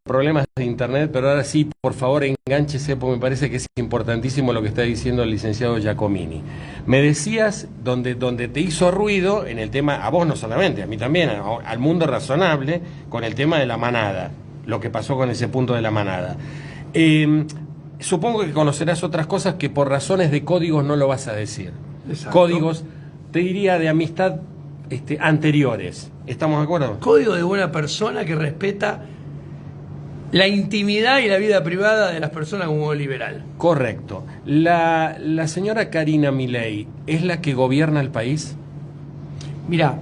problemas de internet, pero ahora sí, por favor, engánchese, porque me parece que es importantísimo lo que está diciendo el licenciado Giacomini. Me decías, donde te hizo ruido, en el tema, a vos no solamente, a mí también, al mundo razonable, con el tema de la manada, lo que pasó con ese punto de la manada. Supongo que conocerás otras cosas que por razones de códigos no lo vas a decir. Exacto. Códigos, te diría, de amistad anteriores. ¿Estamos de acuerdo? Código de buena persona que respeta la intimidad y la vida privada de las personas como liberal. Correcto. La señora Karina Milei, ¿es la que gobierna el país? Mirá,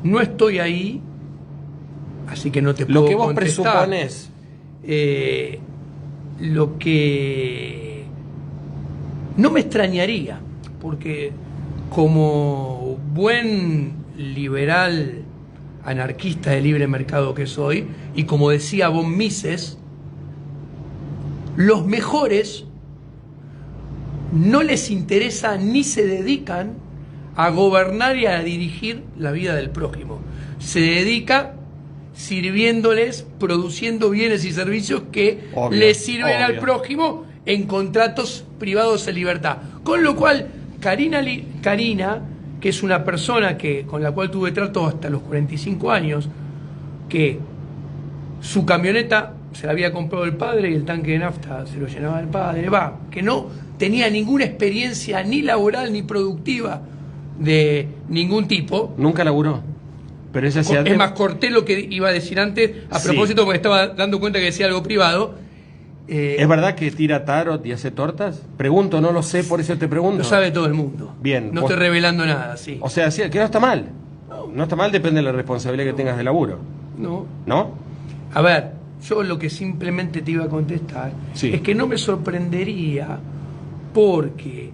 no estoy ahí, así que no te puedo Lo que vos contestar. presupones. Lo que no me extrañaría, porque como buen liberal anarquista de libre mercado que soy, y como decía von Mises, los mejores no les interesa ni se dedican a gobernar y a dirigir la vida del prójimo. Se dedica sirviéndoles, produciendo bienes y servicios que les sirven al prójimo en contratos privados en libertad. Con lo cual, Karina, que es una persona con la cual tuve trato hasta los 45 años, que su camioneta se la había comprado el padre y el tanque de nafta se lo llenaba el padre, que no tenía ninguna experiencia ni laboral ni productiva de ningún tipo. Nunca laburó. Pero ella es más, corté lo que iba a decir antes a propósito, porque estaba dando cuenta que decía algo privado. ¿Es verdad que tira tarot y hace tortas? Pregunto, no lo sé, por eso te pregunto. Lo sabe todo el mundo. Bien. No estoy revelando nada, sí. O sea, que no está mal. No está mal, depende de la responsabilidad que tengas de laburo. No. ¿No? A ver, yo lo que simplemente te iba a contestar es que no me sorprendería, porque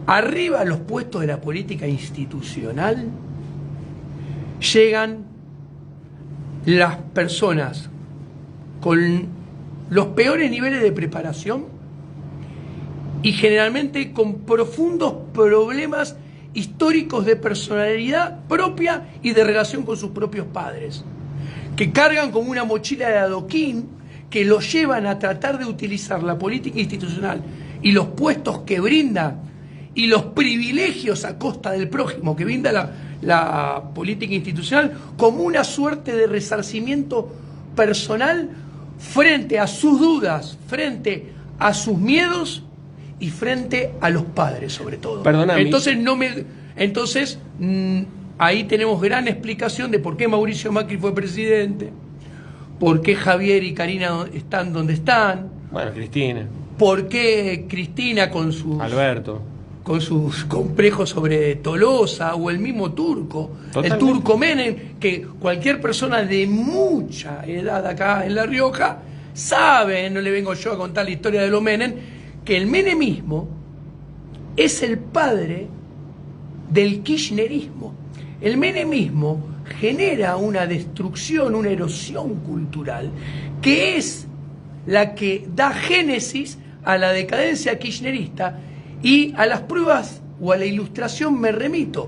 arriba a los puestos de la política institucional llegan las personas con los peores niveles de preparación y generalmente con profundos problemas históricos de personalidad propia y de relación con sus propios padres, que cargan como una mochila de adoquín, que los llevan a tratar de utilizar la política institucional y los puestos que brinda y los privilegios a costa del prójimo que brinda la política institucional como una suerte de resarcimiento personal frente a sus dudas, frente a sus miedos y frente a los padres, sobre todo. Perdóname. Entonces, ahí tenemos gran explicación de por qué Mauricio Macri fue presidente, por qué Javier y Karina están donde están. Bueno, Cristina. Por qué Cristina con sus... Alberto. Con sus complejos sobre Tolosa, o el mismo Turco. Totalmente. El Turco Menem, que cualquier persona de mucha edad acá en La Rioja sabe, no le vengo yo a contar la historia de los Menem, que el menemismo es el padre del kirchnerismo. El menemismo genera una destrucción, una erosión cultural, que es la que da génesis a la decadencia kirchnerista. Y a las pruebas o a la ilustración me remito.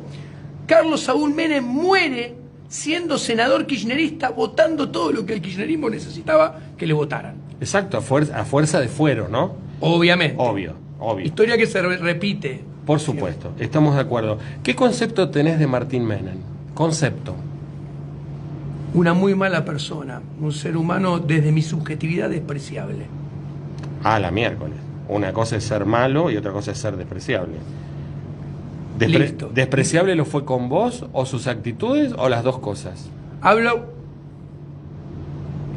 Carlos Saúl Menem muere siendo senador kirchnerista, votando todo lo que el kirchnerismo necesitaba que le votaran. Exacto, a fuerza de fuero, ¿no? Obviamente. Obvio. Historia que se repite. Por supuesto, estamos de acuerdo. ¿Qué concepto tenés de Martín Menem? Concepto. Una muy mala persona, un ser humano desde mi subjetividad despreciable. Ah, la miércoles. Una cosa es ser malo y otra cosa es ser despreciable. ¿Despreciable lo fue con vos o sus actitudes o las dos cosas? Hablo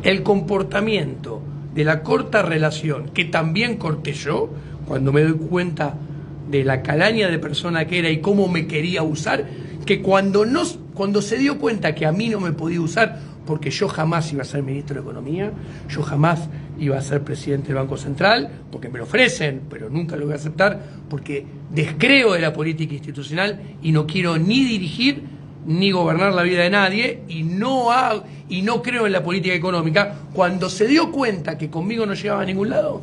el comportamiento de la corta relación que también corté yo, cuando me doy cuenta de la calaña de persona que era y cómo me quería usar, que cuando se dio cuenta que a mí no me podía usar, porque yo jamás iba a ser ministro de Economía, yo jamás iba a ser presidente del Banco Central, porque me lo ofrecen, pero nunca lo voy a aceptar, porque descreo de la política institucional y no quiero ni dirigir ni gobernar la vida de nadie, y no creo en la política económica. Cuando se dio cuenta que conmigo no llegaba a ningún lado,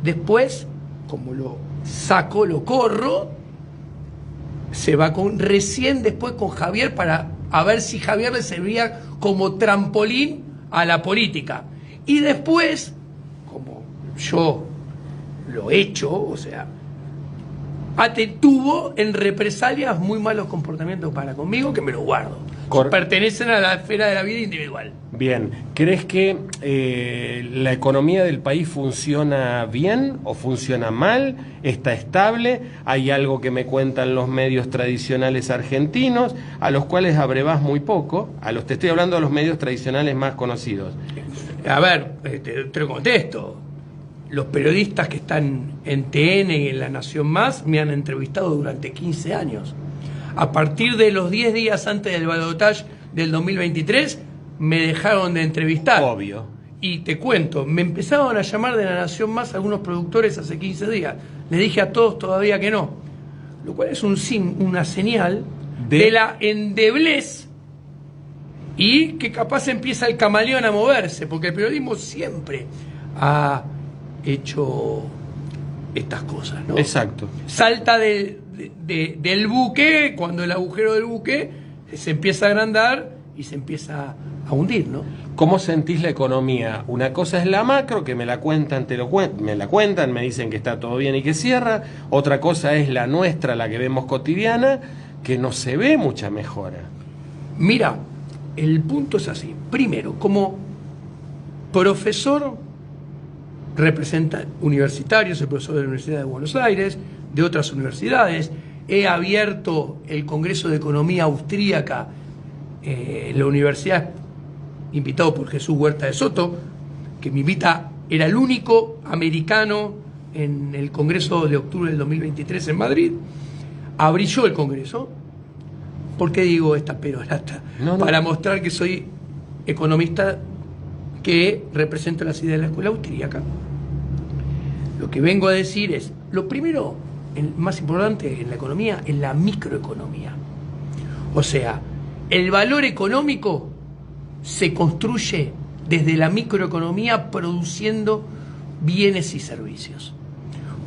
después, como lo saco, lo corro, se va recién después con Javier, para a ver si Javier le servía como trampolín a la política. Y después, como yo lo he hecho, o sea, tuvo en represalias muy malos comportamientos para conmigo, que me lo guardo. Pertenecen a la esfera de la vida individual. Bien, ¿crees que la economía del país funciona bien o funciona mal? ¿Está estable? ¿Hay algo que me cuentan los medios tradicionales argentinos, a los cuales abrevás muy poco? Te estoy hablando de los medios tradicionales más conocidos. A ver, te lo contesto. Los periodistas que están en TN y en La Nación Más me han entrevistado durante 15 años. A partir de los 10 días antes del balotaje del 2023, me dejaron de entrevistar. Obvio. Y te cuento, me empezaron a llamar de La Nación Más algunos productores hace 15 días. Les dije a todos todavía que no. Lo cual es una señal de la endeblez y que capaz empieza el camaleón a moverse, porque el periodismo siempre ha hecho estas cosas, ¿no? Exacto. Salta del buque cuando el agujero del buque se empieza a agrandar y se empieza a hundir, ¿no? ¿Cómo sentís la economía? Una cosa es la macro, que me la cuentan, me dicen que está todo bien y que cierra. Otra cosa es la nuestra, la que vemos cotidiana, que no se ve mucha mejora. Mira, el punto es así. Primero, como profesor universitario, soy profesor de la Universidad de Buenos Aires, de otras universidades, he abierto el Congreso de Economía Austríaca en la universidad, invitado por Jesús Huerta de Soto, que me invita, era el único americano en el Congreso de octubre del 2023 en Madrid. Abrí yo el Congreso. ¿Por qué digo esta perorata? No. Para mostrar que soy economista que represento las ideas de la escuela austríaca. Lo que vengo a decir es, lo primero, el más importante en la economía, es la microeconomía. O sea, el valor económico se construye desde la microeconomía produciendo bienes y servicios.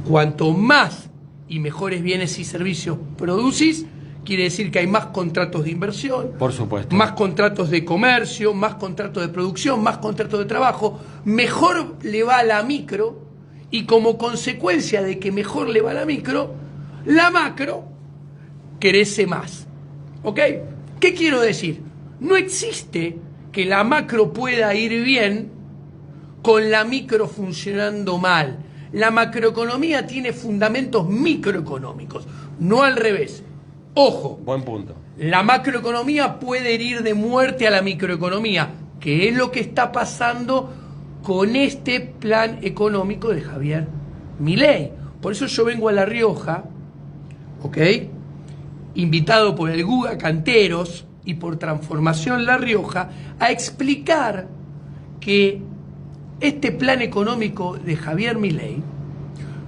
Cuanto más y mejores bienes y servicios producís, quiere decir que hay más contratos de inversión, por supuesto, más contratos de comercio, más contratos de producción, más contratos de trabajo, mejor le va a la micro, y como consecuencia de que mejor le va a la macro crece más. ¿Ok? ¿Qué quiero decir? No existe que la macro pueda ir bien con la micro funcionando mal. La macroeconomía tiene fundamentos microeconómicos, no al revés. Ojo, buen punto. La macroeconomía puede herir de muerte a la microeconomía, que es lo que está pasando con este plan económico de Javier Milei. Por eso yo vengo a La Rioja, ¿ok?, invitado por el Guga Canteros y por Transformación La Rioja, a explicar que este plan económico de Javier Milei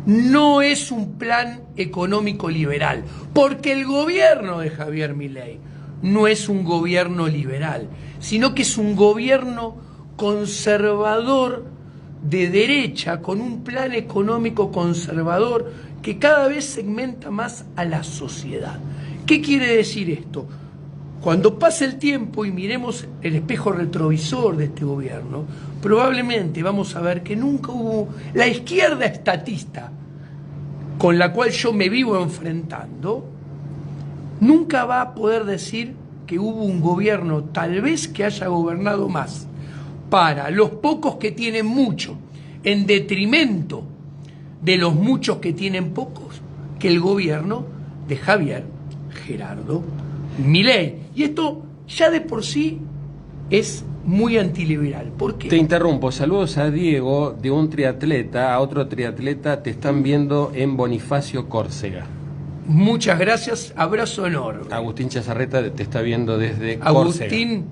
no es un plan económico liberal, porque el gobierno de Javier Milei no es un gobierno liberal, sino que es un gobierno conservador de derecha, con un plan económico conservador que cada vez segmenta más a la sociedad. ¿Qué quiere decir esto? Cuando pase el tiempo y miremos el espejo retrovisor de este gobierno, probablemente vamos a ver que nunca hubo la izquierda estatista con la cual yo me vivo enfrentando, nunca va a poder decir que hubo un gobierno tal vez que haya gobernado más para los pocos que tienen mucho, en detrimento de los muchos que tienen pocos, que el gobierno de Javier Gerardo Milei. Y esto ya de por sí es muy antiliberal. ¿Por qué? Te interrumpo. Saludos a Diego, de un triatleta, a otro triatleta. Te están viendo en Bonifacio, Córcega. Muchas gracias. Abrazo enorme. Agustín Chazarreta te está viendo desde Córcega. Agustín,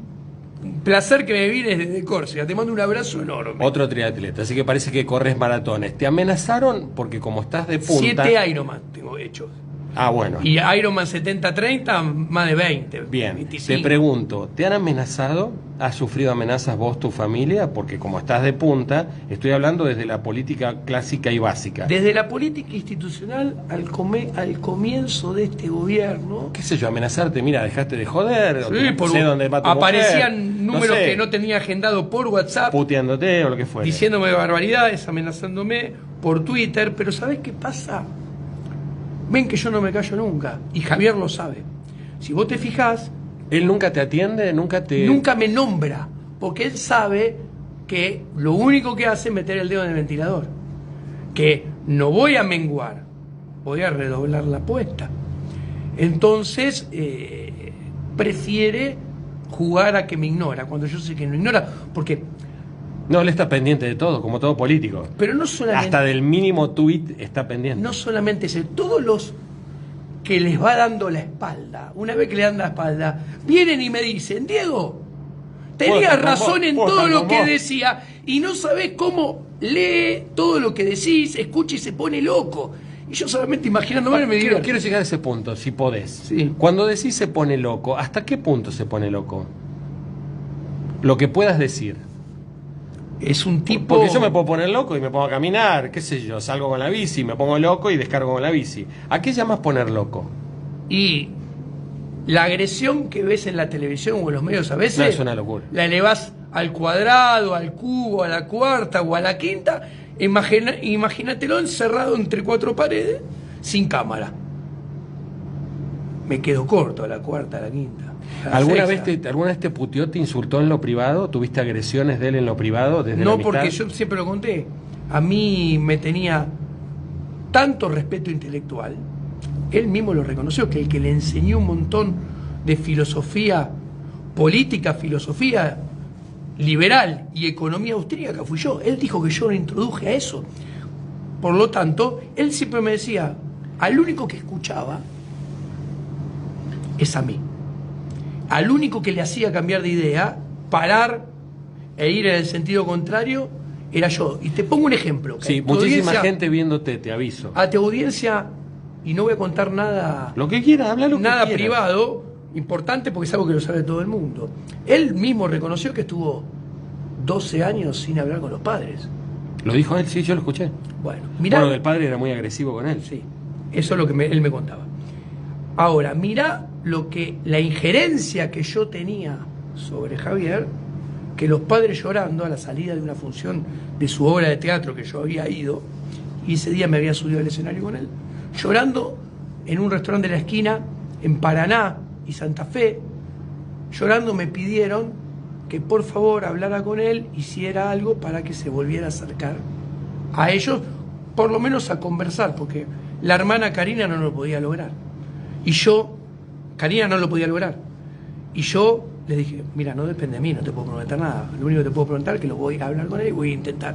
placer que me vienes desde Córcega. Te mando un abrazo enorme. Otro triatleta. Así que parece que corres maratones. ¿Te amenazaron? Porque como estás de punta... 7 Ironman tengo hechos. Ah, bueno. Y Ironman 70-30, más de 20. Bien, 25. te pregunto, ¿te han amenazado? ¿Has sufrido amenazas vos, tu familia? Porque como estás de punta, estoy hablando desde la política clásica y básica. Desde la política institucional al comienzo de este gobierno. ¿Qué sé yo? Amenazarte, mira, dejaste de joder, Sí, o sé dónde va tu aparecían mujer, números no sé, que no tenía agendado por WhatsApp, puteándote o lo que fuera. diciéndome barbaridades, amenazándome por Twitter, pero ¿sabés qué pasa? Ven que yo no me callo nunca, y Javier lo sabe. Si vos te fijás, ¿Él nunca te atiende? nunca me nombra, porque él sabe que lo único que hace es meter el dedo en el ventilador. Que no voy a menguar, voy a redoblar la apuesta. Entonces, prefiere jugar a que me ignora, cuando yo sé que no ignora, porque... No, él está pendiente de todo, como todo político. Pero no solamente... Hasta del mínimo tuit está pendiente. No solamente eso, todos los que les va dando la espalda, una vez que le dan la espalda, vienen y me dicen, Diego, tenías razón en todo lo que decía y no sabés cómo lee todo lo que decís, escucha y se pone loco. Y yo solamente imaginándome me digo... Quiero llegar a ese punto, si podés. Sí. Cuando decís se pone loco, ¿hasta qué punto se pone loco? Lo que puedas decir. Es un tipo... Porque yo me puedo poner loco y me pongo a caminar, qué sé yo, salgo con la bici, me pongo loco y descargo con la bici. ¿A qué llamas poner loco? Y la agresión que ves en la televisión o en los medios a veces... No, es una locura. La elevás al cuadrado, al cubo, a la cuarta o a la quinta. Imagínatelo encerrado entre cuatro paredes, sin cámara. Me quedo corto a la cuarta, a la quinta. ¿Alguna vez te puteó, te insultó en lo privado? ¿Tuviste agresiones de él en lo privado? Desde No, la porque amistad? yo siempre lo conté. A mí me tenía tanto respeto intelectual, él mismo lo reconoció, que el que le enseñó un montón de filosofía política, filosofía liberal y economía austríaca fui yo. Él dijo que yo lo introduje a eso. Por lo tanto, él siempre me decía, al único que escuchaba es a mí. Al único que le hacía cambiar de idea, parar e ir en el sentido contrario, era yo. Y te pongo un ejemplo. Sí, muchísima gente viéndote, te aviso. A tu audiencia, y no voy a contar nada... Lo que quieras, habla lo que nada quieras. privado, importante porque es algo que lo sabe todo el mundo. Él mismo reconoció que estuvo 12 años sin hablar con los padres. ¿Lo dijo él? Sí, yo lo escuché. Bueno, mirá... Bueno, el padre era muy agresivo con él. Sí, eso es lo que él me contaba. Ahora, mirá la injerencia que yo tenía sobre Javier, que los padres llorando a la salida de una función de su obra de teatro que yo había ido, y ese día me había subido al escenario con él, llorando en un restaurante de la esquina, en Paraná y Santa Fe, llorando me pidieron que por favor hablara con él, hiciera algo para que se volviera a acercar a ellos, por lo menos a conversar, porque la hermana Karina no lo podía lograr. Y yo, Karina no lo podía lograr. Y yo le dije, mira, no depende de mí, no te puedo prometer nada. Lo único que te puedo preguntar es que lo voy a hablar con él y voy a intentar.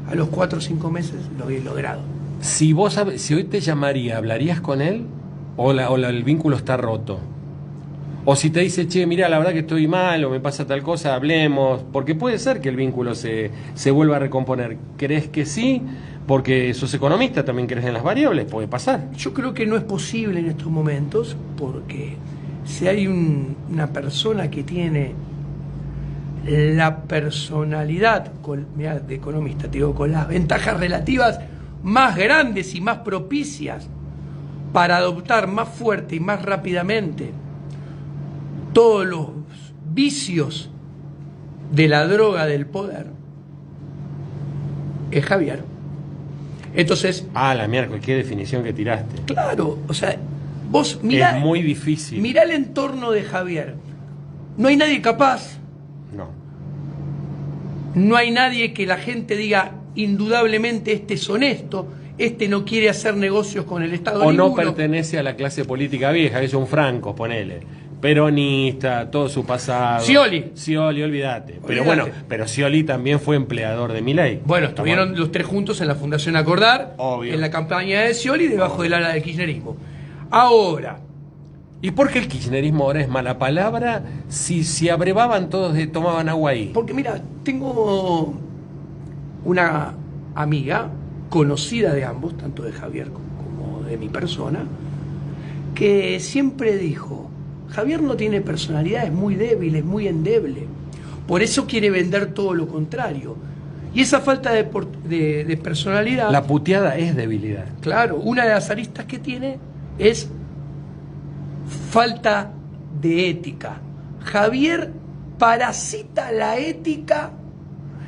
A los 4 o 5 meses lo he logrado. Si hoy te llamaría, ¿hablarías con él? ¿O el vínculo está roto? O si te dice, che, mira, la verdad que estoy mal o me pasa tal cosa, hablemos. Porque puede ser que el vínculo se vuelva a recomponer. ¿Crees que sí? Porque sos economista, también crees en las variables, puede pasar. Yo creo que no es posible en estos momentos, porque si hay una persona que tiene la personalidad, mirá, de economista, te digo, con las ventajas relativas más grandes y más propicias para adoptar más fuerte y más rápidamente todos los vicios de la droga del poder, es Javier. Entonces... la miércoles, qué definición que tiraste. Claro, o sea, vos mirá... Es muy difícil. Mirá el entorno de Javier. No hay nadie capaz. No. No hay nadie que la gente diga, indudablemente este es honesto, este no quiere hacer negocios con el Estado. O ninguno. no pertenece a la clase política vieja, que es un Franco, ponele. Peronista, todo su pasado. Scioli, olvídate. Pero bueno, pero Scioli también fue empleador de Milei. Bueno, estuvieron los tres juntos en la Fundación Acordar, obvio, en la campaña de Scioli, debajo del ala del kirchnerismo. Ahora... ¿Y por qué el kirchnerismo ahora es mala palabra? Si abrevaban todos, tomaban agua ahí. Porque mira, tengo una amiga conocida de ambos, tanto de Javier como de mi persona, que siempre dijo, Javier no tiene personalidad, es muy débil, es muy endeble. Por eso quiere vender todo lo contrario. Y esa falta de personalidad... La puteada es debilidad. Claro, una de las aristas que tiene es falta de ética. Javier parasita la ética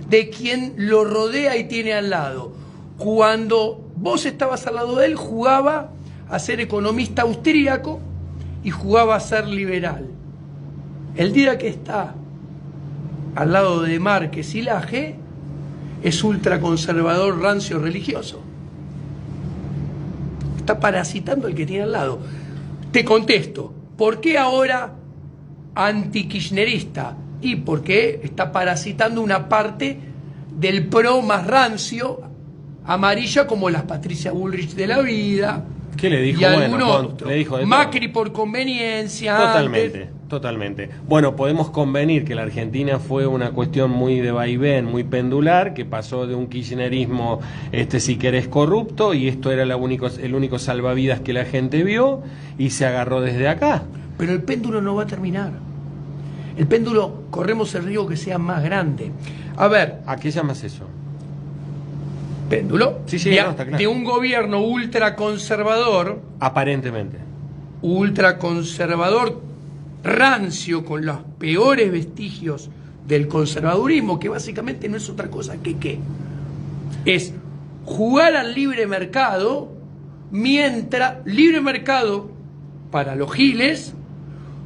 de quien lo rodea y tiene al lado. Cuando vos estabas al lado de él, jugaba a ser economista austríaco y jugaba a ser liberal. El día que está al lado de Márquez y Laje, es ultraconservador, rancio, religioso. Está parasitando al que tiene al lado. Te contesto, ¿por qué ahora anti-kirchnerista? Y porque está parasitando una parte del pro más rancio, amarilla, como las Patricia Bullrich de la vida. ¿Qué le dijo? Y algunos otros. Le dijo Macri por conveniencia. Totalmente, antes. totalmente. Bueno, podemos convenir que la Argentina fue una cuestión muy de vaivén, muy pendular, que pasó de un kirchnerismo, si querés, corrupto, y esto era el único salvavidas que la gente vio, y se agarró desde acá. Pero el péndulo no va a terminar. El péndulo, corremos el riesgo que sea más grande. A ver. ¿A qué llamas eso? Péndulo. Sí, sí, no, está claro. De un gobierno ultraconservador. Aparentemente. Ultraconservador, rancio, con los peores vestigios del conservadurismo, que básicamente no es otra cosa que ¿qué? Es jugar al libre mercado, mientras libre mercado para los giles,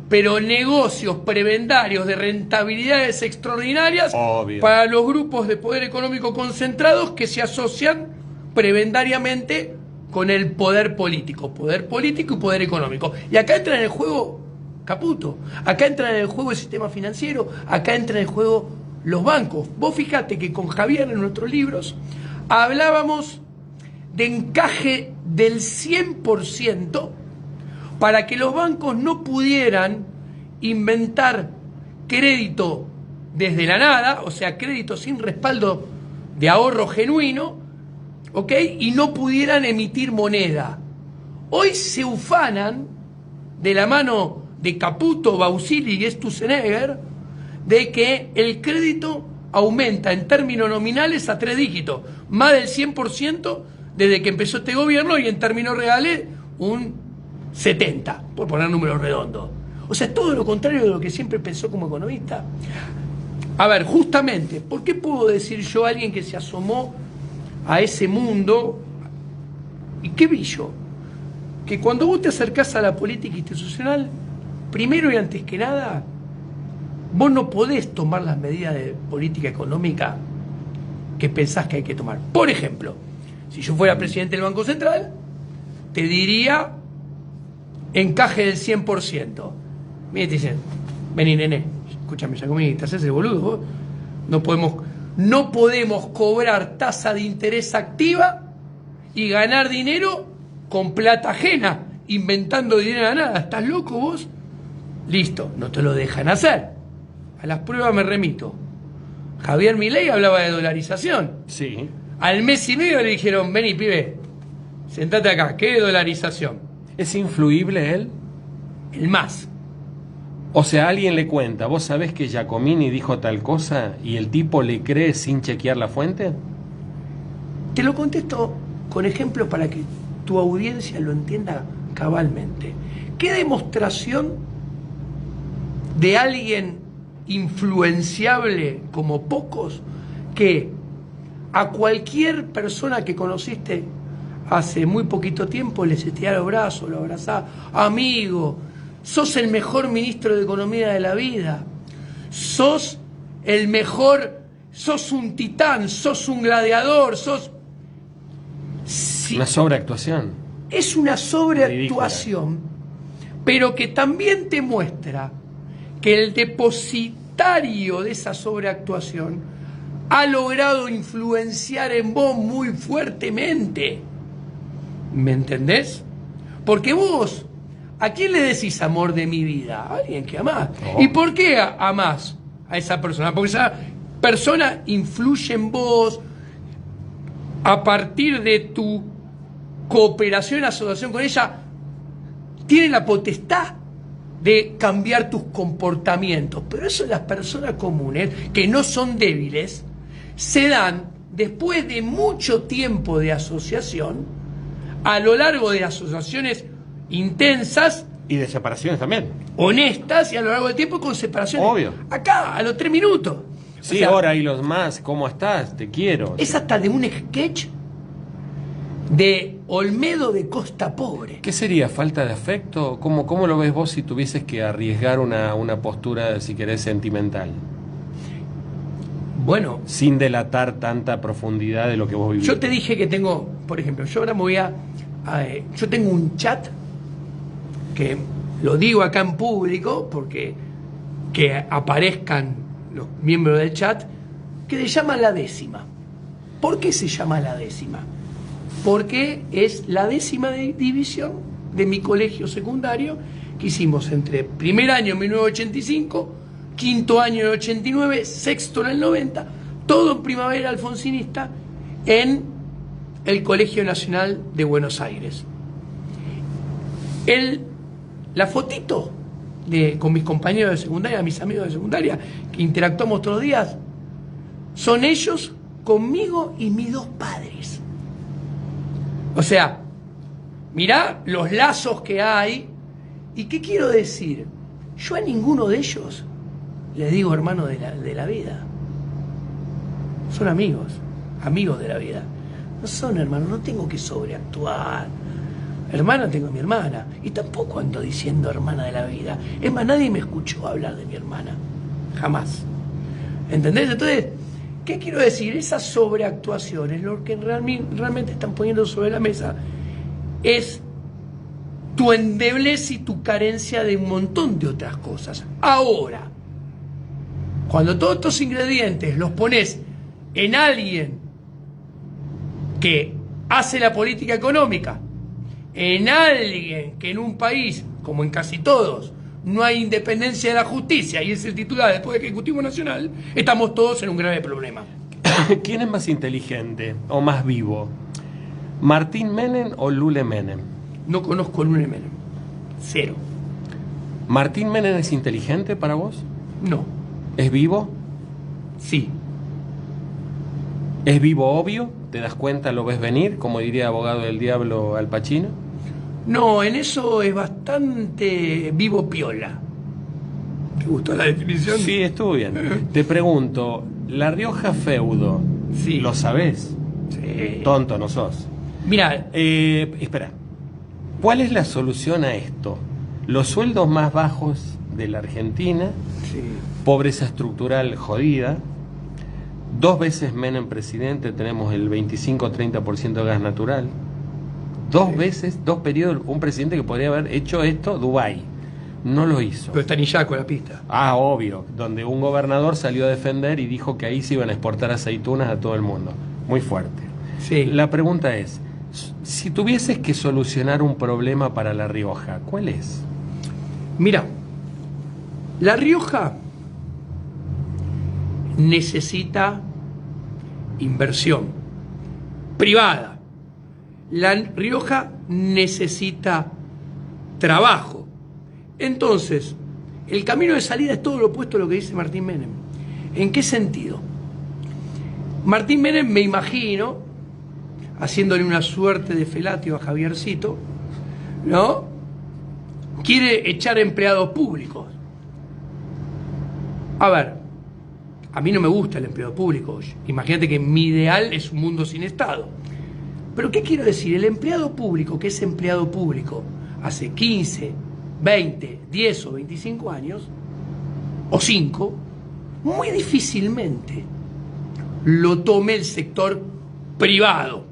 pero negocios prebendarios de rentabilidades extraordinarias. Obvio. Para los grupos de poder económico concentrados que se asocian prebendariamente con el poder político y poder económico. Y acá entra en el juego Caputo, acá entra en el juego el sistema financiero, acá entra en el juego los bancos. Vos fíjate que con Javier en nuestros libros hablábamos de encaje del 100% para que los bancos no pudieran inventar crédito desde la nada, o sea, crédito sin respaldo de ahorro genuino, ¿ok? Y no pudieran emitir moneda. Hoy se ufanan de la mano de Caputo, Bausili y Sturzenegger de que el crédito aumenta en términos nominales a 3 dígitos, más del 100% desde que empezó este gobierno, y en términos reales un 70, por poner números redondos. O sea, todo lo contrario de lo que siempre pensó como economista. A ver, justamente, ¿por qué puedo decir yo a alguien que se asomó a ese mundo? ¿Y qué vi yo? Que cuando vos te acercás a la política institucional, primero y antes que nada, vos no podés tomar las medidas de política económica que pensás que hay que tomar. Por ejemplo, si yo fuera presidente del Banco Central, te diría encaje del 100%. Mira, te dicen, vení, nene, escúchame, Giacomini, te haces el boludo, vos. No podemos cobrar tasa de interés activa y ganar dinero con plata ajena, inventando dinero de nada. ¿Estás loco vos? Listo, no te lo dejan hacer. A las pruebas me remito. Javier Milei hablaba de dolarización. Sí. Al mes y medio le dijeron, vení, pibe, sentate acá, ¿qué dolarización? ¿Es influible él? El más. O sea, alguien le cuenta, ¿vos sabés que Giacomini dijo tal cosa y el tipo le cree sin chequear la fuente? Te lo contesto con ejemplos para que tu audiencia lo entienda cabalmente. ¿Qué demostración de alguien influenciable como pocos que a cualquier persona que conociste hace muy poquito tiempo le estirás los brazos, lo abrazás, amigo, sos el mejor ministro de Economía de la vida, sos el mejor, sos un titán, sos un gladiador, sos... Sí, una sobreactuación. Es una sobreactuación, pero que también te muestra que el depositario de esa sobreactuación ha logrado influenciar en vos muy fuertemente. ¿Me entendés? Porque vos, ¿a quién le decís amor de mi vida? A alguien que amás. Oh. ¿Y por qué amás a esa persona? Porque esa persona influye en vos a partir de tu cooperación, asociación con ella, tiene la potestad de cambiar tus comportamientos, pero eso las personas comunes, que no son débiles, se dan después de mucho tiempo de asociación, a lo largo de asociaciones intensas, y de separaciones también, honestas, y a lo largo del tiempo con separaciones. Obvio. Acá, a los 3 minutos. Sí, O sea, ahora y los más, ¿cómo estás? Te quiero. es hasta de un sketch de Olmedo de Costa Pobre. ¿Qué sería? ¿Falta de afecto? ¿Cómo lo ves vos si tuvieses que arriesgar una postura, si querés, sentimental? Bueno, Sin delatar tanta profundidad de lo que vos vivís. yo te dije que tengo, por ejemplo, yo ahora me voy yo tengo un chat que lo digo acá en público porque que aparezcan los miembros del chat, que se llama La Décima. ¿Por qué se llama La Décima? Porque es la 10ª división de mi colegio secundario que hicimos entre primer año en 1985, quinto año en el 89, sexto en el 90, todo en primavera alfonsinista en el Colegio Nacional de Buenos Aires. La fotito con mis compañeros de secundaria, mis amigos de secundaria, que interactuamos todos los días, son ellos conmigo y mis 2 padres. O sea, mirá los lazos que hay. ¿Y qué quiero decir? Yo a ninguno de ellos les digo hermano de la vida. Son amigos de la vida. No son hermanos, no tengo que sobreactuar. Hermana tengo a mi hermana. Y tampoco ando diciendo hermana de la vida. Es más, nadie me escuchó hablar de mi hermana. Jamás. ¿Entendés? Entonces, ¿qué quiero decir? Esas sobreactuaciones, lo que realmente están poniendo sobre la mesa, es tu endeblez y tu carencia de un montón de otras cosas. Ahora, cuando todos estos ingredientes los pones en alguien que hace la política económica, en alguien que en un país, como en casi todos, no hay independencia de la justicia y es el titular del Poder Ejecutivo Nacional, estamos todos en un grave problema. ¿Quién es más inteligente o más vivo? ¿Martín Menem o Lule Menem? No conozco a Lule Menem. 0. ¿Martín Menem es inteligente para vos? No. ¿Es vivo? Sí. ¿Es vivo obvio? ¿Te das cuenta, lo ves venir? Como diría abogado del diablo Al Pacino. No, en eso es bastante vivo piola. ¿Te gustó la definición? Sí, estuvo bien. Te pregunto, La Rioja feudo, Sí. ¿lo sabés? Sí. Tonto no sos. Mira, Espera, ¿cuál es la solución a esto? Los sueldos más bajos de la Argentina, sí. pobreza estructural jodida, 2 veces Menem presidente, tenemos el 25-30% de gas natural, 2 veces, 2 periodos, un presidente que podría haber hecho esto, Dubái, no lo hizo. Pero está Nillaco en la pista. Ah, obvio, donde un gobernador salió a defender y dijo que ahí se iban a exportar aceitunas a todo el mundo. Muy fuerte. Sí. La pregunta es, si tuvieses que solucionar un problema para La Rioja, ¿cuál es? Mira, La Rioja necesita inversión privada. La Rioja necesita trabajo. Entonces, el camino de salida es todo lo opuesto a lo que dice Martín Menem. ¿En qué sentido? Martín Menem, me imagino, haciéndole una suerte de felatio a Javiercito, ¿no? Quiere echar empleados públicos. A ver, a mí no me gusta el empleado público. Imagínate que mi ideal es un mundo sin Estado. Pero ¿qué quiero decir? El empleado público, que es empleado público hace 15, 20, 10 o 25 años, o 5, muy difícilmente lo tome el sector privado.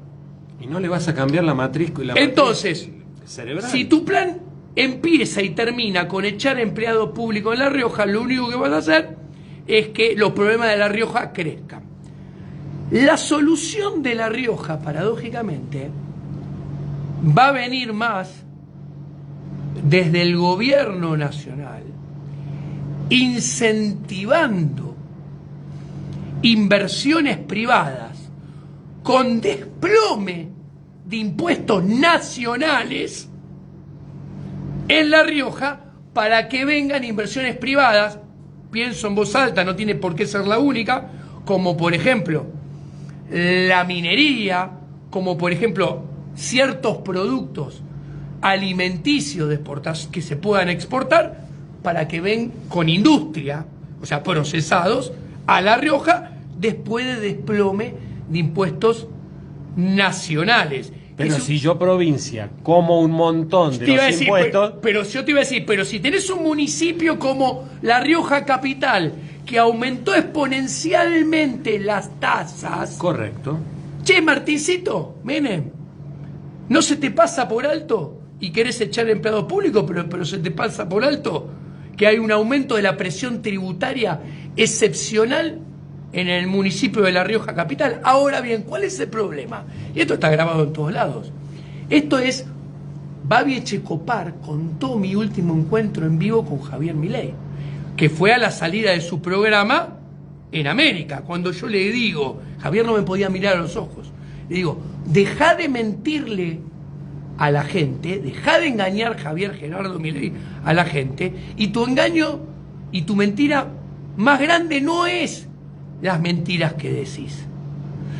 Y no le vas a cambiar la matriz. Entonces, cerebral. Si tu plan empieza y termina con echar empleados públicos en La Rioja, lo único que vas a hacer es que los problemas de La Rioja crezcan. La solución de La Rioja, paradójicamente, va a venir más desde el gobierno nacional, incentivando inversiones privadas con desplome de impuestos nacionales en La Rioja para que vengan inversiones privadas, pienso en voz alta, no tiene por qué ser la única, como por ejemplo la minería, como por ejemplo ciertos productos alimenticios de que se puedan exportar para que ven con industria, o sea, procesados, a La Rioja después de desplome de impuestos nacionales. Pero si yo provincia como un montón de los impuestos... Pero yo te iba a decir, pero si tenés un municipio como La Rioja Capital, que aumentó exponencialmente las tasas... Correcto. Che, Martincito, Menem, ¿no se te pasa por alto? Y querés echar empleados públicos, pero se te pasa por alto que hay un aumento de la presión tributaria excepcional en el municipio de La Rioja Capital. Ahora bien, ¿cuál es el problema? Y esto está grabado en todos lados. Esto es, Babi Echecopar contó mi último encuentro en vivo con Javier Milei, que fue a la salida de su programa en América. Cuando yo le digo, Javier no me podía mirar a los ojos, le digo, dejá de mentirle a la gente, dejá de engañar, Javier Gerardo Milei, a la gente, y tu engaño y tu mentira más grande no es las mentiras que decís,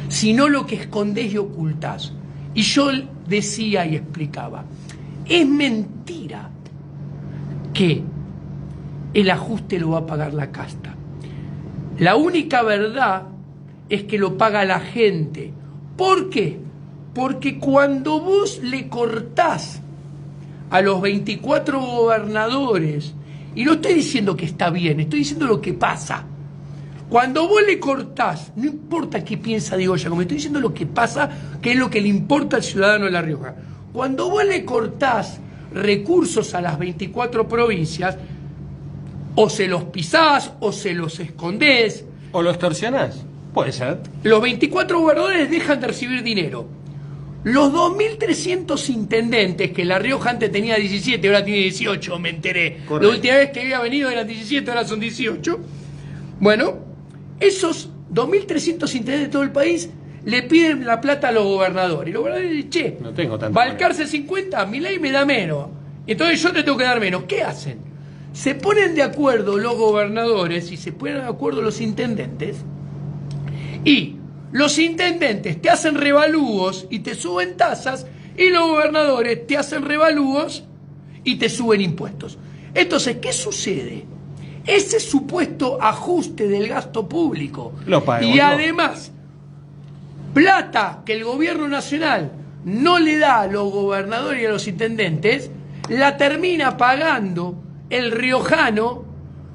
sino lo que escondés y ocultás. Y yo decía y explicaba, es mentira que el ajuste lo va a pagar la casta. La única verdad es que lo paga la gente. ¿Por qué? Porque cuando vos le cortás a los 24 gobernadores, y no estoy diciendo que está bien, estoy diciendo lo que pasa. Cuando vos le cortás, no importa qué piensa Diego Giacometti, estoy diciendo lo que pasa, que es lo que le importa al ciudadano de La Rioja. Cuando vos le cortás recursos a las 24 provincias, o se los pisás, o se los escondés. ¿O lo extorsionás? Puede ser. Los 24 gobernadores dejan de recibir dinero. Los 2.300 intendentes, que La Rioja antes tenía 17, ahora tiene 18, me enteré. Correcto. La última vez que había venido eran 17, ahora son 18. Bueno, esos 2.300 intendentes de todo el país le piden la plata a los gobernadores. Y los gobernadores dicen, che, no tengo tanto Balcarce 50, Milei me da menos. Entonces yo te tengo que dar menos. ¿Qué hacen? Se ponen de acuerdo los gobernadores y se ponen de acuerdo los intendentes, y los intendentes te hacen revalúos y te suben tasas, y los gobernadores te hacen revalúos y te suben impuestos. Entonces, ¿qué sucede? Ese supuesto ajuste del gasto público lo pago, y además plata que el gobierno nacional no le da a los gobernadores y a los intendentes, la termina pagando el riojano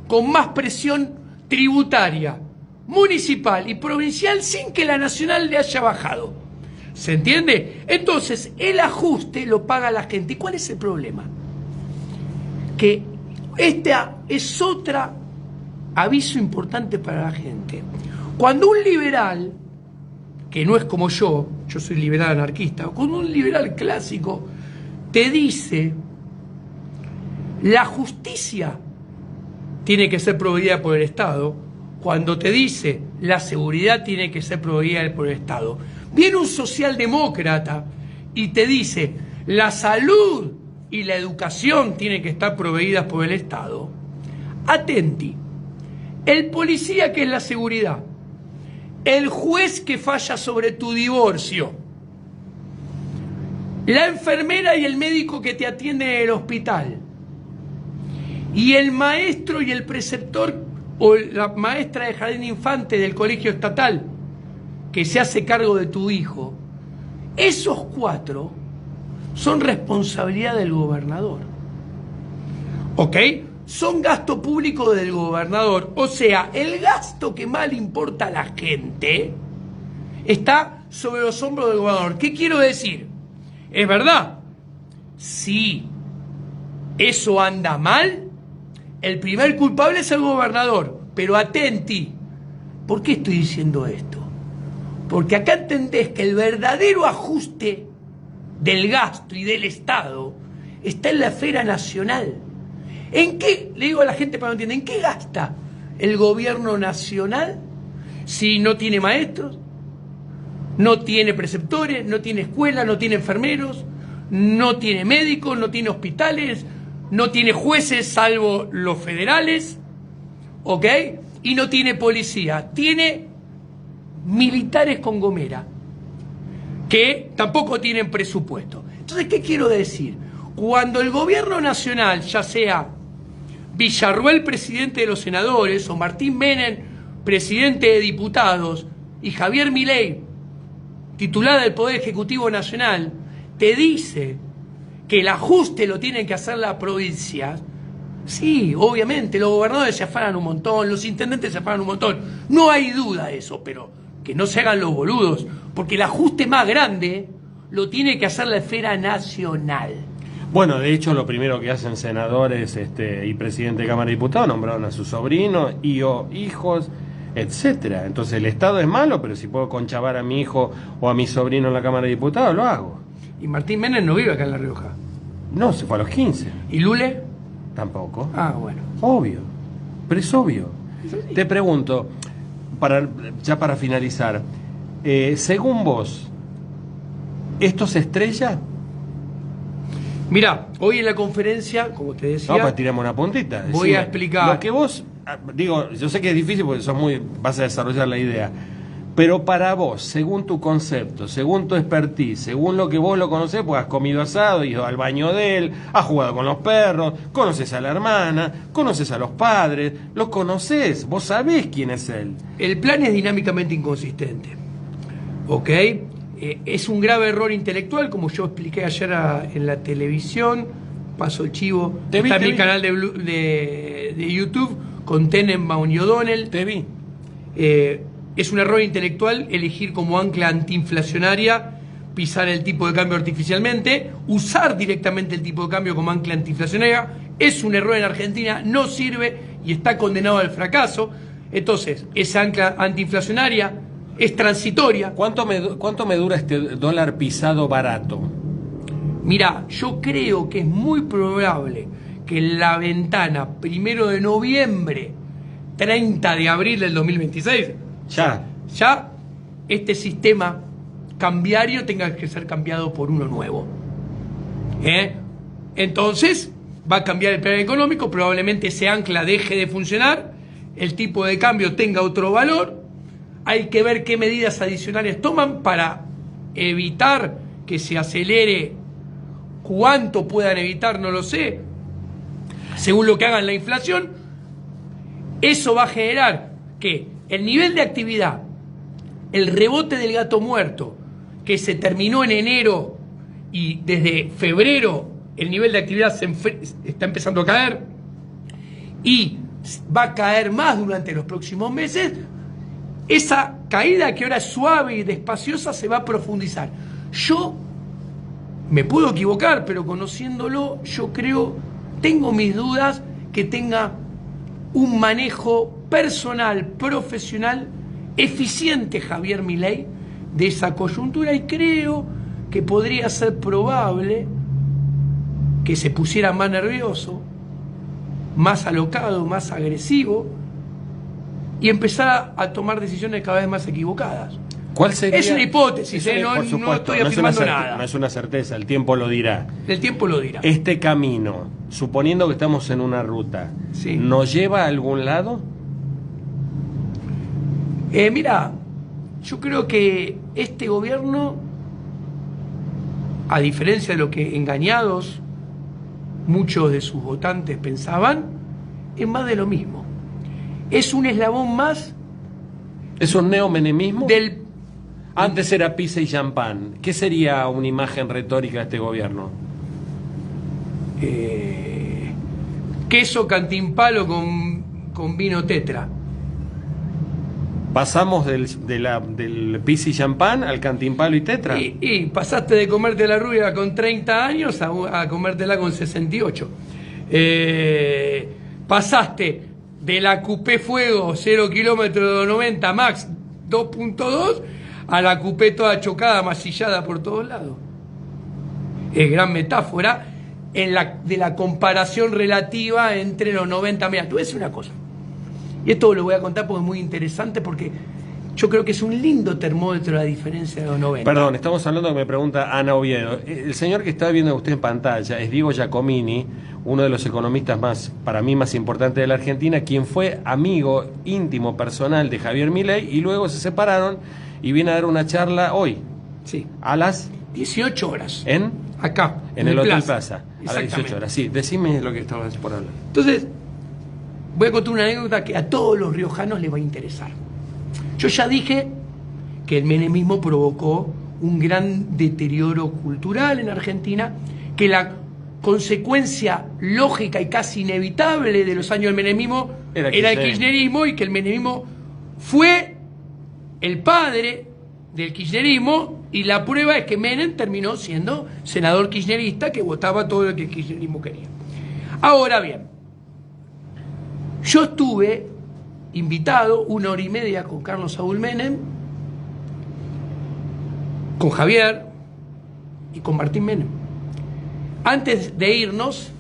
con más presión tributaria, municipal y provincial, sin que la nacional le haya bajado. ¿Se entiende? Entonces, el ajuste lo paga la gente. ¿Y cuál es el problema? Que esta es otra aviso importante para la gente. Cuando un liberal, que no es como yo soy liberal anarquista, cuando un liberal clásico te dice la justicia tiene que ser proveída por el Estado, cuando te dice la seguridad tiene que ser proveída por el Estado, viene un socialdemócrata y te dice la salud y la educación tienen que estar proveídas por el Estado. Atenti, el policía que es la seguridad, el juez que falla sobre tu divorcio, la enfermera y el médico que te atiende en el hospital, y el maestro y el preceptor o la maestra de jardín infante del colegio estatal que se hace cargo de tu hijo, esos 4 son responsabilidad del gobernador. ¿Ok? Son gasto público del gobernador. O sea, el gasto que más le importa a la gente está sobre los hombros del gobernador. ¿Qué quiero decir? ¿Es verdad? Si eso anda mal, el primer culpable es el gobernador. Pero atenti, ¿por qué estoy diciendo esto? Porque acá entendés que el verdadero ajuste del gasto y del Estado está en la esfera nacional. ¿En qué? Le digo a la gente para que no entienda, ¿en qué gasta el gobierno nacional si no tiene maestros, no tiene preceptores, no tiene escuela, no tiene enfermeros, no tiene médicos, no tiene hospitales, no tiene jueces salvo los federales, ¿ok? Y no tiene policía, tiene militares con gomera, que tampoco tienen presupuesto. Entonces, ¿qué quiero decir? Cuando el gobierno nacional, ya sea Villarruel, presidente de los senadores, o Martín Menem, presidente de diputados, y Javier Milei, titular del Poder Ejecutivo Nacional, te dice que el ajuste lo tienen que hacer las provincias, sí, obviamente, los gobernadores se afanan un montón, los intendentes se afanan un montón, no hay duda de eso, pero que no se hagan los boludos, porque el ajuste más grande lo tiene que hacer la esfera nacional. Bueno, de hecho, lo primero que hacen senadores y presidente de Cámara de Diputados, nombraron a sus sobrinos y o hijos, etcétera. Entonces el Estado es malo, pero si puedo conchavar a mi hijo o a mi sobrino en la Cámara de Diputados, lo hago. Y Martín Menem no vive acá en La Rioja. No, se fue a los 15. ¿Y Lule? Tampoco. Ah, bueno. Obvio, pero es obvio. Sí. Te pregunto, ya para finalizar, según vos, ¿esto se estrella? Mirá, hoy en la conferencia, como te decía... No, pues tiramos una puntita. Voy a explicar. Lo que vos, digo, yo sé que es difícil porque vas a desarrollar la idea, pero para vos, según tu concepto, según tu expertise, según lo que vos lo conocés, pues has comido asado, ido al baño de él, has jugado con los perros, conoces a la hermana, conoces a los padres, los conocés, vos sabés quién es él. El plan es dinámicamente inconsistente, ¿ok? Es un grave error intelectual, como yo expliqué ayer en la televisión. Paso el chivo. Está en mi canal de YouTube con Tenenbaum y O'Donnell. Te vi. Es un error intelectual elegir como ancla antiinflacionaria pisar el tipo de cambio artificialmente, usar directamente el tipo de cambio como ancla antiinflacionaria. Es un error en Argentina, no sirve y está condenado al fracaso. Entonces, esa ancla antiinflacionaria es transitoria. ¿Cuánto me dura este dólar pisado barato? Mirá, yo creo que es muy probable que en la ventana 1 de noviembre, 30 de abril del 2026, ya este sistema cambiario tenga que ser cambiado por uno nuevo. Entonces, va a cambiar el plan económico, probablemente ese ancla deje de funcionar, el tipo de cambio tenga otro valor. Hay que ver qué medidas adicionales toman para evitar que se acelere. Cuánto puedan evitar, no lo sé. Según lo que hagan la inflación, eso va a generar que el nivel de actividad, el rebote del gato muerto, que se terminó en enero y desde febrero el nivel de actividad está empezando a caer y va a caer más durante los próximos meses. Esa caída, que ahora es suave y despaciosa, se va a profundizar. Yo me puedo equivocar, pero conociéndolo, yo creo, tengo mis dudas que tenga un manejo personal, profesional, eficiente Javier Milei de esa coyuntura, y creo que podría ser probable que se pusiera más nervioso, más alocado, más agresivo, y empezar a tomar decisiones cada vez más equivocadas. ¿Cuál sería? Es una hipótesis, no estoy afirmando nada. No es una certeza, el tiempo lo dirá. El tiempo lo dirá. Este camino, suponiendo que estamos en una ruta, sí, ¿nos lleva a algún lado? Mira, yo creo que este gobierno, a diferencia de lo que engañados muchos de sus votantes pensaban, es más de lo mismo. Es un eslabón más. ¿Es un neomenemismo? Del... Antes era pizza y champán. ¿Qué sería una imagen retórica de este gobierno? Queso cantimpalo con vino tetra. ¿Pasamos del pizza y champán al cantimpalo y tetra? Y pasaste de comerte la rubia con 30 años a comértela con 68. Pasaste de la Coupé Fuego 0 kilómetros 90 max 2.2 a la Coupé toda chocada, masillada por todos lados. Es gran metáfora de la comparación relativa entre los 90. Mira, tú ves una cosa, y esto lo voy a contar porque es muy interesante, porque yo creo que es un lindo termómetro la diferencia de los 90. Perdón, estamos hablando, que me pregunta Ana Oviedo. El señor que está viendo usted en pantalla es Diego Giacomini, uno de los economistas más, para mí, más importantes de la Argentina, quien fue amigo íntimo, personal de Javier Milei, y luego se separaron y viene a dar una charla hoy. Sí. A las 18 horas. ¿En? Acá. En el Hotel Plaza. A las 18 Exactamente. horas. Sí, decime lo que estabas por hablar. Entonces, voy a contar una anécdota que a todos los riojanos les va a interesar. Yo ya dije que el menemismo provocó un gran deterioro cultural en Argentina, que la consecuencia lógica y casi inevitable de los años del menemismo era el kirchnerismo, y que el menemismo fue el padre del kirchnerismo, y la prueba es que Menem terminó siendo senador kirchnerista que votaba todo lo que el kirchnerismo quería. Ahora bien, yo estuve invitado 1 hora y media con Carlos Saúl Menem, con Javier y con Martín Menem. Antes de irnos,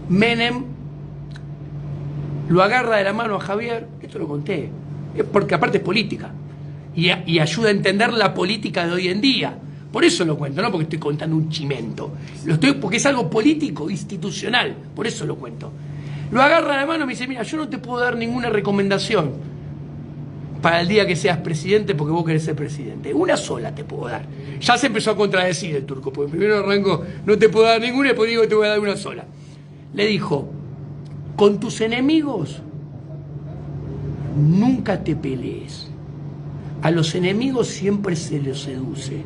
Menem lo agarra de la mano a Javier, esto lo conté, porque aparte es política, y ayuda a entender la política de hoy en día. Por eso lo cuento, no porque estoy contando un chimento, porque es algo político, institucional, por eso lo cuento. Lo agarra de la mano y me dice, mira, yo no te puedo dar ninguna recomendación para el día que seas presidente porque vos querés ser presidente. Una sola te puedo dar. Ya se empezó a contradecir el turco, porque primero arranco, no te puedo dar ninguna, y después digo que te voy a dar una sola. Le dijo, con tus enemigos nunca te pelees. A los enemigos siempre se los seduce.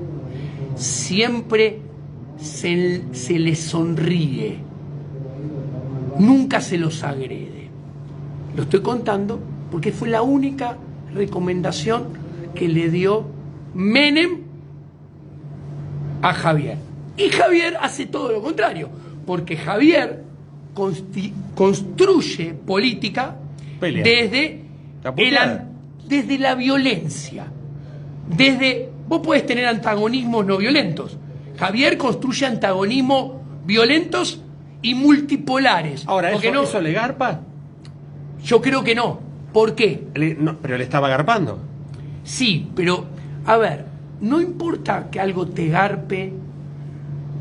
Siempre se les sonríe. Nunca se los agrede. Lo estoy contando porque fue la única recomendación que le dio Menem a Javier. Y Javier hace todo lo contrario, porque Javier construye política desde la violencia. Vos podés tener antagonismos no violentos. Javier construye antagonismos violentos y multipolares. Ahora, ¿eso le garpa? Yo creo que no. ¿Por qué? Pero le estaba garpando. Sí, pero, a ver, no importa que algo te garpe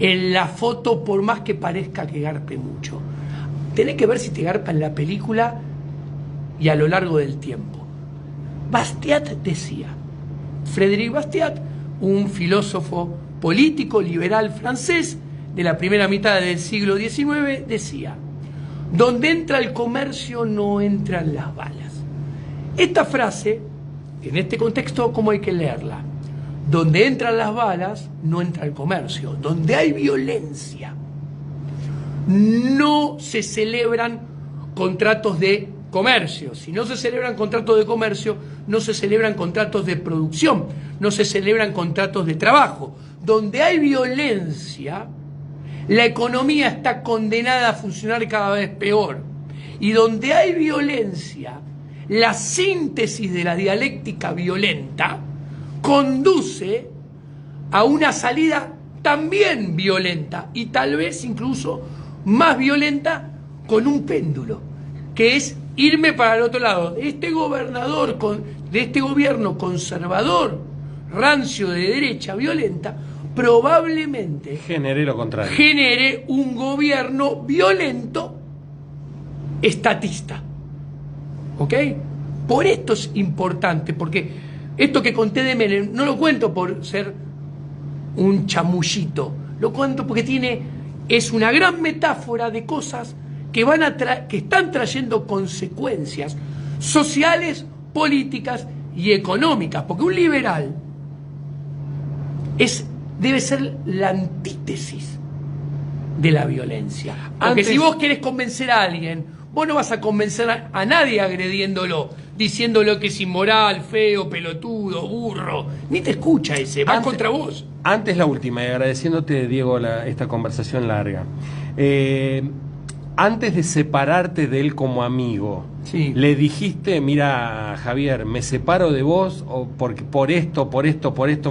en la foto, por más que parezca que garpe mucho. Tenés que ver si te garpa en la película y a lo largo del tiempo. Bastiat decía, Frédéric Bastiat, un filósofo político liberal francés, de la primera mitad del siglo XIX, decía, donde entra el comercio no entran las balas. Esta frase, en este contexto, ¿cómo hay que leerla? Donde entran las balas, no entra el comercio. Donde hay violencia, no se celebran contratos de comercio. Si no se celebran contratos de comercio, no se celebran contratos de producción, no se celebran contratos de trabajo. Donde hay violencia, la economía está condenada a funcionar cada vez peor. Y donde hay violencia, la síntesis de la dialéctica violenta conduce a una salida también violenta, y tal vez incluso más violenta, con un péndulo, que es irme para el otro lado. Este gobernador, de este gobierno conservador, rancio, de derecha, violenta, probablemente genere lo contrario. Genere un gobierno violento, estatista. ¿Ok? Por esto es importante, porque esto que conté de Menem no lo cuento por ser un chamullito, lo cuento porque es una gran metáfora de cosas que están trayendo consecuencias sociales, políticas y económicas, porque un liberal debe ser la antítesis de la violencia. Porque si vos querés convencer a alguien, vos no vas a convencer a nadie agrediéndolo, diciéndolo que es inmoral, feo, pelotudo, burro. Ni te escucha ese, va contra vos. Antes la última, y agradeciéndote, Diego, esta conversación larga. Antes de separarte de él como amigo, sí, le dijiste, mira, Javier, me separo de vos porque por esto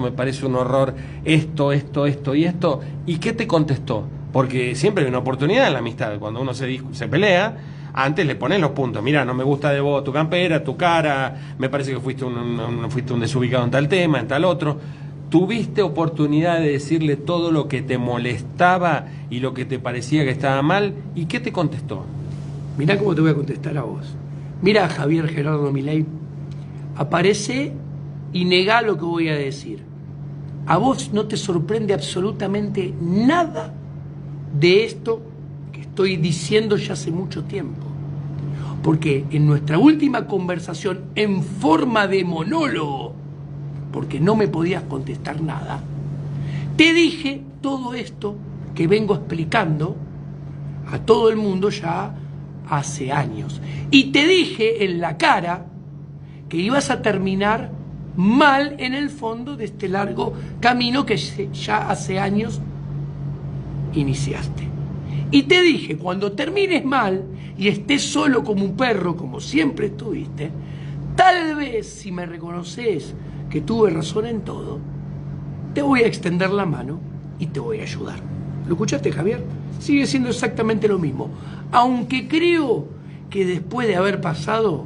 me parece un horror, esto y esto. ¿Y qué te contestó? Porque siempre hay una oportunidad en la amistad. Cuando uno se pelea, Antes le pones los puntos. Mira, no me gusta de vos tu campera, tu cara, me parece que fuiste un desubicado en tal tema, en tal otro. ¿Tuviste oportunidad de decirle todo lo que te molestaba y lo que te parecía que estaba mal? ¿Y qué te contestó? Mirá cómo te voy a contestar a vos. Mira a Javier Gerardo Milei. Aparece y negá lo que voy a decir. A vos no te sorprende absolutamente nada de esto que estoy diciendo ya hace mucho tiempo. Porque en nuestra última conversación, en forma de monólogo, porque no me podías contestar nada, te dije todo esto que vengo explicando a todo el mundo ya hace años. Y te dije en la cara que ibas a terminar mal en el fondo de este largo camino que ya hace años iniciaste. Y te dije, cuando termines mal y estés solo como un perro, como siempre estuviste, tal vez si me reconoces que tuve razón en todo, te voy a extender la mano y te voy a ayudar. ¿Lo escuchaste, Javier? Sigue siendo exactamente lo mismo. Aunque creo que después de haber pasado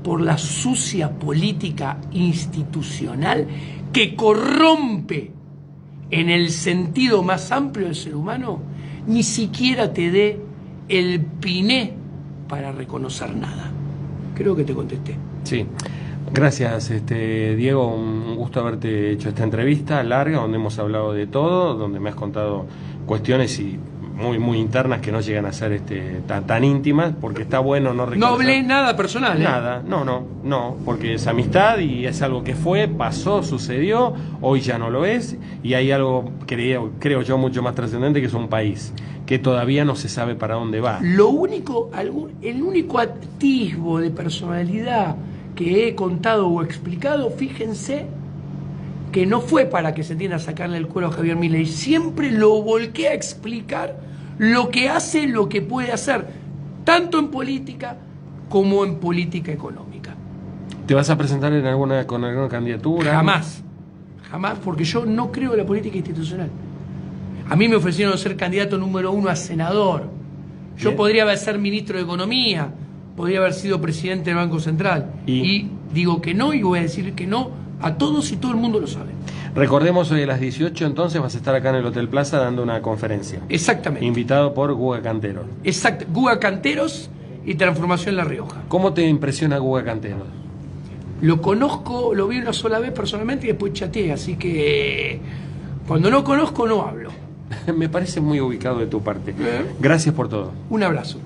por la sucia política institucional que corrompe en el sentido más amplio del ser humano, ni siquiera te dé el piné para reconocer nada. Creo que te contesté. Sí. Gracias, Diego, un gusto haberte hecho esta entrevista larga, donde hemos hablado de todo, donde me has contado cuestiones y muy internas que no llegan a ser tan íntimas, porque está bueno no reconocer. No hablé nada personal, ¿eh? Nada, no, porque es amistad y es algo que pasó, sucedió, hoy ya no lo es, y hay algo, creo yo, mucho más trascendente, que es un país que todavía no se sabe para dónde va. El único atisbo de personalidad que he contado o explicado, fíjense, que no fue para que se entienda a sacarle el cuero a Javier Milei, siempre lo volqué a explicar lo que hace, lo que puede hacer, tanto en política como en política económica. ¿Te vas a presentar con alguna candidatura? Jamás, porque yo no creo en la política institucional. A mí me ofrecieron ser candidato número 1 a senador. Yo podría haber sido ministro de Economía, podría haber sido presidente del Banco Central. Y digo que no, y voy a decir que no a todos, y todo el mundo lo sabe. Recordemos, hoy a las 18 entonces vas a estar acá en el Hotel Plaza dando una conferencia. Exactamente. Invitado por Guga Canteros. Exacto, Guga Canteros y Transformación La Rioja. ¿Cómo te impresiona Guga Canteros? Lo conozco, lo vi una sola vez personalmente y después chateé, así que cuando no conozco no hablo. Me parece muy ubicado de tu parte. Gracias por todo. Un abrazo.